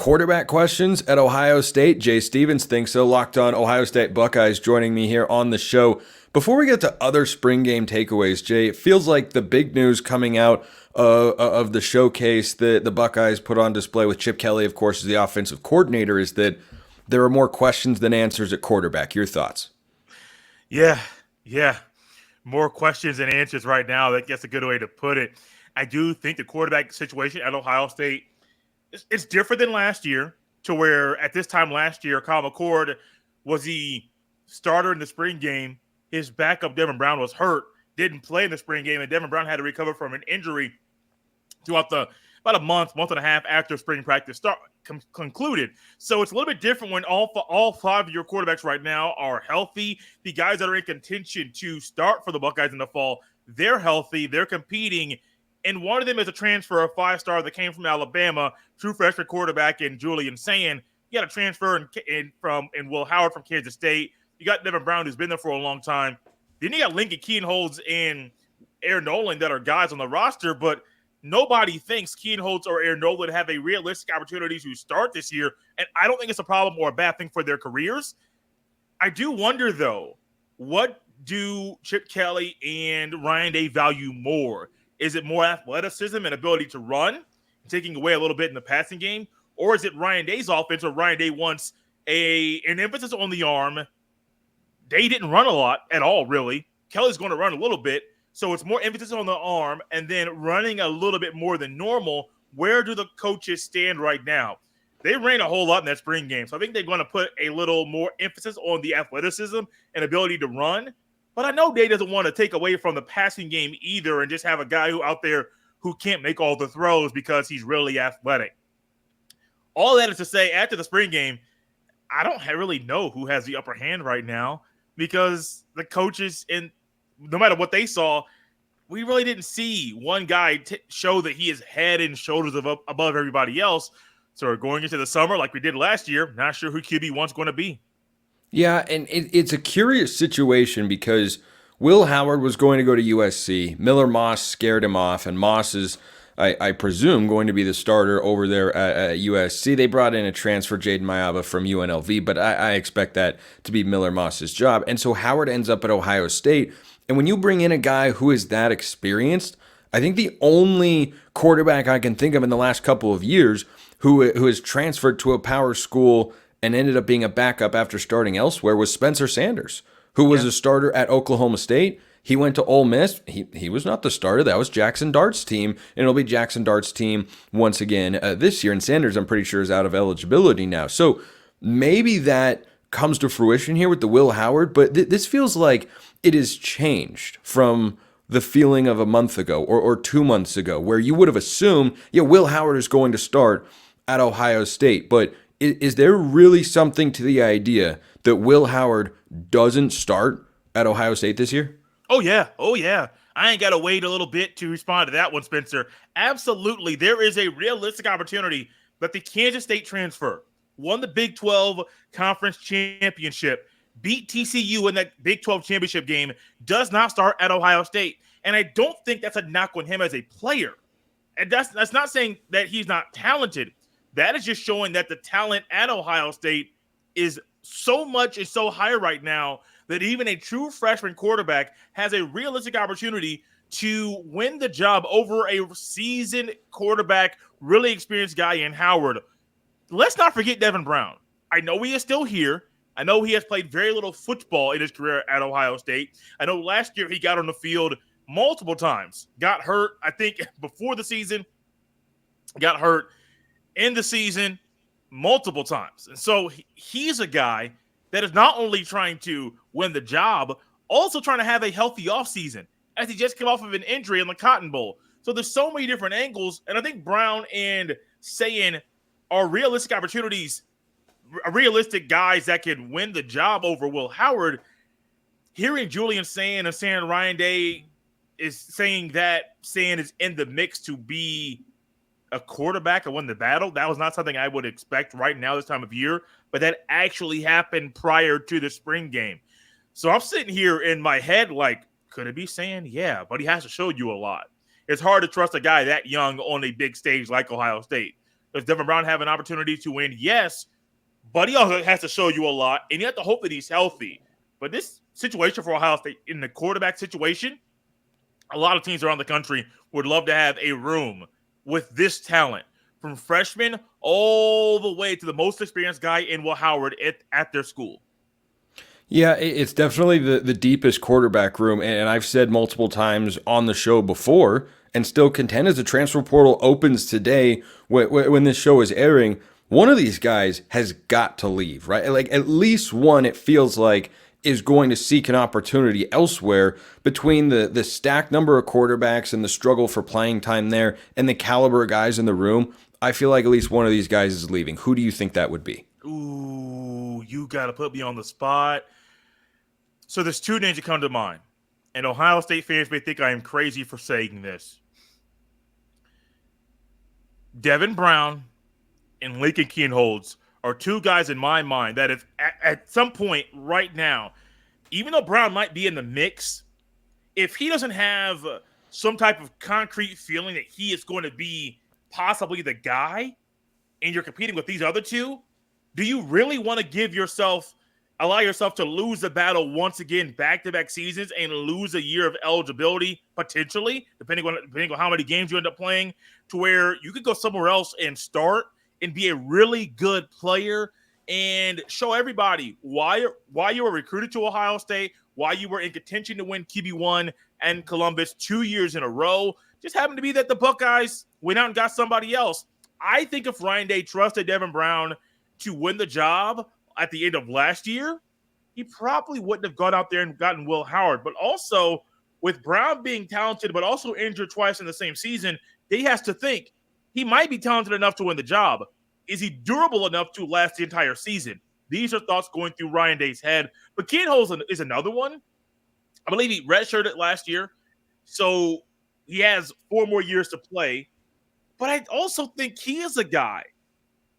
quarterback questions at Ohio State? Jay Stevens thinks so. Locked On Ohio State Buckeyes joining me here on the show. Before we get to other spring game takeaways, Jay, it feels like the big news coming out of the showcase that the Buckeyes put on display with Chip Kelly, of course, as the offensive coordinator, is that there are more questions than answers at quarterback. Your thoughts? Yeah. More questions than answers right now. That's a good way to put it. I do think the quarterback situation at Ohio State, it's different than last year, to where at this time last year, Kyle McCord was the starter in the spring game. His backup, Devin Brown, was hurt, didn't play in the spring game, and Devin Brown had to recover from an injury throughout about a month and a half after spring practice concluded. So it's a little bit different when all five of your quarterbacks right now are healthy. The guys that are in contention to start for the Buckeyes in the fall, they're healthy, they're competing, and one of them is a transfer, a five-star that came from Alabama, true freshman quarterback in Julian Sayin. You got a transfer in Will Howard from Kansas State. You got Devin Brown, who's been there for a long time. Then you got Lincoln Kienholz and Aaron Nolan that are guys on the roster, but nobody thinks Kienholz or Aaron Nolan have a realistic opportunity to start this year, and I don't think it's a problem or a bad thing for their careers. I do wonder, though, what do Chip Kelly and Ryan Day value more? Is it more athleticism and ability to run, taking away a little bit in the passing game? Or is it Ryan Day's offense, where Ryan Day wants an emphasis on the arm? Day didn't run a lot at all, really. Kelly's going to run a little bit. So it's more emphasis on the arm and then running a little bit more than normal. Where do the coaches stand right now? They ran a whole lot in that spring game. So I think they're going to put a little more emphasis on the athleticism and ability to run. But I know Day doesn't want to take away from the passing game either and just have a guy out there who can't make all the throws because he's really athletic. All that is to say, after the spring game, I don't really know who has the upper hand right now, because the coaches, no matter what they saw, we really didn't see one guy show that he is head and shoulders above everybody else. So we're going into the summer like we did last year, not sure who QB1's going to be. Yeah, and it's a curious situation because Will Howard was going to go to USC. Miller Moss scared him off, and Moss is, I presume, going to be the starter over there at USC. They brought in a transfer, Jaden Mayaba, from UNLV, but I expect that to be Miller Moss's job. And so Howard ends up at Ohio State. And when you bring in a guy who is that experienced, I think the only quarterback I can think of in the last couple of years who has transferred to a power school and ended up being a backup after starting elsewhere was Spencer Sanders, who was a starter at Oklahoma State. He went to Ole Miss. He was not the starter. That was Jackson Dart's team, and it'll be Jackson Dart's team once again this year. And Sanders, I'm pretty sure, is out of eligibility now. So maybe that comes to fruition here with the Will Howard, but this feels like it has changed from the feeling of a month ago or 2 months ago, where you would have assumed, Will Howard is going to start at Ohio State. But is there really something to the idea that Will Howard doesn't start at Ohio State this year? Oh, yeah. I ain't got to wait a little bit to respond to that one, Spencer. Absolutely. There is a realistic opportunity that the Kansas State transfer won the Big 12 Conference Championship, beat TCU in that Big 12 championship game, does not start at Ohio State. And I don't think that's a knock on him as a player. And that's not saying that he's not talented. That is just showing that the talent at Ohio State is so high right now that even a true freshman quarterback has a realistic opportunity to win the job over a seasoned quarterback, really experienced guy in Howard. Let's not forget Devin Brown. I know he is still here. I know he has played very little football in his career at Ohio State. I know last year he got on the field multiple times, got hurt, I think, before the season, got hurt in the season multiple times. And so he's a guy that is not only trying to win the job, also trying to have a healthy offseason, as he just came off of an injury in the Cotton Bowl. So there's so many different angles, and I think Brown and Sayin are realistic opportunities, realistic guys that can win the job over Will Howard. Hearing Julian Sayin and saying Ryan Day is saying that Sayin is in the mix to be a quarterback and win the battle, that was not something I would expect right now this time of year, but that actually happened prior to the spring game. So I'm sitting here in my head like, could it be Sayin? Yeah, but he has to show you a lot. It's hard to trust a guy that young on a big stage like Ohio State. Does Devin Brown have an opportunity to win? Yes, but he also has to show you a lot, and you have to hope that he's healthy. But this situation for Ohio State, in the quarterback situation, a lot of teams around the country would love to have a room with this talent, from freshman all the way to the most experienced guy in Will Howard at their school. Yeah, it's definitely the deepest quarterback room. And I've said multiple times on the show before, and still contend as the transfer portal opens today when this show is airing, one of these guys has got to leave, right? Like at least one, it feels like, is going to seek an opportunity elsewhere. Between the stacked number of quarterbacks and the struggle for playing time there and the caliber of guys in the room, I feel like at least one of these guys is leaving. Who do you think that would be? Ooh, you got to put me on the spot. So there's two names that come to mind, and Ohio State fans may think I am crazy for saying this. Devin Brown and Lincoln Kienholz are two guys in my mind that if at some point right now, even though Brown might be in the mix, if he doesn't have some type of concrete feeling that he is going to be possibly the guy, and you're competing with these other two, do you really want to allow yourself to lose the battle once again, back-to-back seasons, and lose a year of eligibility, potentially, depending on how many games you end up playing, to where you could go somewhere else and start and be a really good player and show everybody why you were recruited to Ohio State, why you were in contention to win QB1 and Columbus 2 years in a row. Just happened to be that the Buckeyes went out and got somebody else. I think if Ryan Day trusted Devin Brown to win the job at the end of last year, he probably wouldn't have gone out there and gotten Will Howard. But also, with Brown being talented but also injured twice in the same season, Day has to think he might be talented enough to win the job. Is he durable enough to last the entire season? These are thoughts going through Ryan Day's head. But Kienholz is another one. I believe he redshirted last year, so he has 4 more years to play. But I also think he is a guy.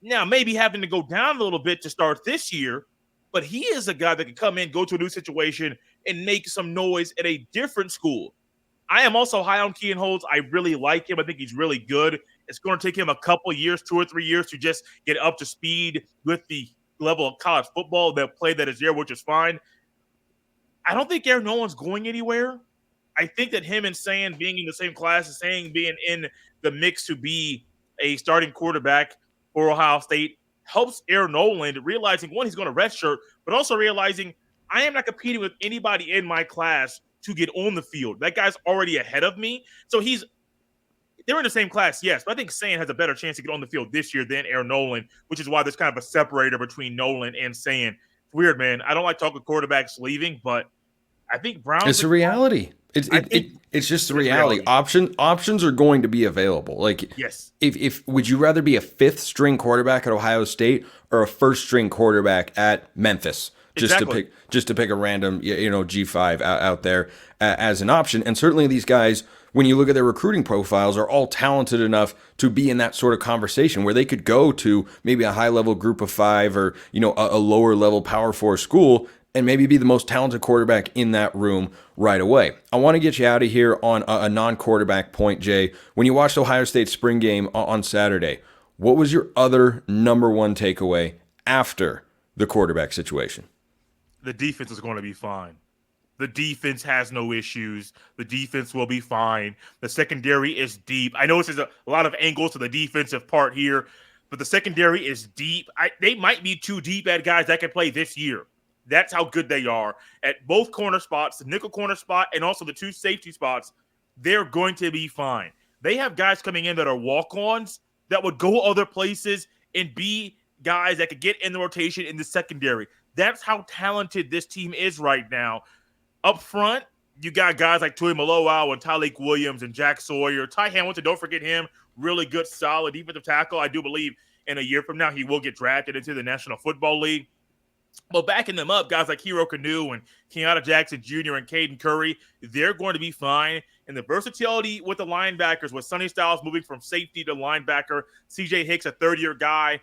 Now, maybe having to go down a little bit to start this year, but he is a guy that can come in, go to a new situation, and make some noise at a different school. I am also high on Kienholz. I really like him. I think he's really good. It's going to take him a couple years, 2 or 3 years, to just get up to speed with the level of college football, that play that is there, which is fine. I don't think Aaron Nolan's going anywhere. I think that him and Sayin being in the same class, and Sayin being in the mix to be a starting quarterback for Ohio State helps Aaron Nolan realizing, one, he's going to redshirt, but also realizing I am not competing with anybody in my class to get on the field. That guy's already ahead of me. So they're in the same class, yes, but I think Sayin has a better chance to get on the field this year than Aaron Nolan, which is why there's kind of a separator between Nolan and Sayin. It's weird, man. I don't like talking quarterbacks leaving, but I think Brown. It's a reality. It's just the reality. Options are going to be available. Like, yes. If would you rather be a 5th string quarterback at Ohio State or a 1st string quarterback at Memphis? Just to pick a random G5 out there as an option. And certainly these guys, when you look at their recruiting profiles, are all talented enough to be in that sort of conversation where they could go to maybe a high level group of 5 or a lower level Power 4 school and maybe be the most talented quarterback in that room right away. I want to get you out of here on a non-quarterback point, Jay. When you watched Ohio State's spring game on Saturday, what was your other number one takeaway after the quarterback situation? The defense is going to be fine. The defense has no issues. The defense will be fine. The secondary is deep. I know there's a lot of angles to the defensive part here, but the secondary is deep. They might be too deep at guys that can play this year. That's how good they are at both corner spots, the nickel corner spot and also the 2 safety spots. They're going to be fine. They have guys coming in that are walk-ons that would go other places and be guys that could get in the rotation in the secondary. That's how talented this team is right now. Up front, you got guys like Tui Malowau and Tyleik Williams and Jack Sawyer. Ty Hamilton, don't forget him. Really good, solid defensive tackle. I do believe in a year from now he will get drafted into the National Football League. But backing them up, guys like Hero Canoe and Kenyatta Jackson Jr. and Caden Curry, they're going to be fine. And the versatility with the linebackers, with Sonny Styles moving from safety to linebacker, CJ Hicks, a 3rd-year guy,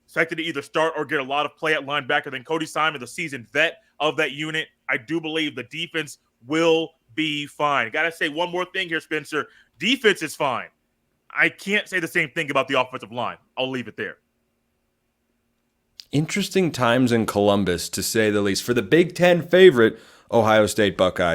expected to either start or get a lot of play at linebacker. Then Cody Simon, the seasoned vet of that unit. I do believe the defense will be fine. Got to say one more thing here, Spencer. Defense is fine. I can't say the same thing about the offensive line. I'll leave it there. Interesting times in Columbus, to say the least, for the Big Ten favorite, Ohio State Buckeyes.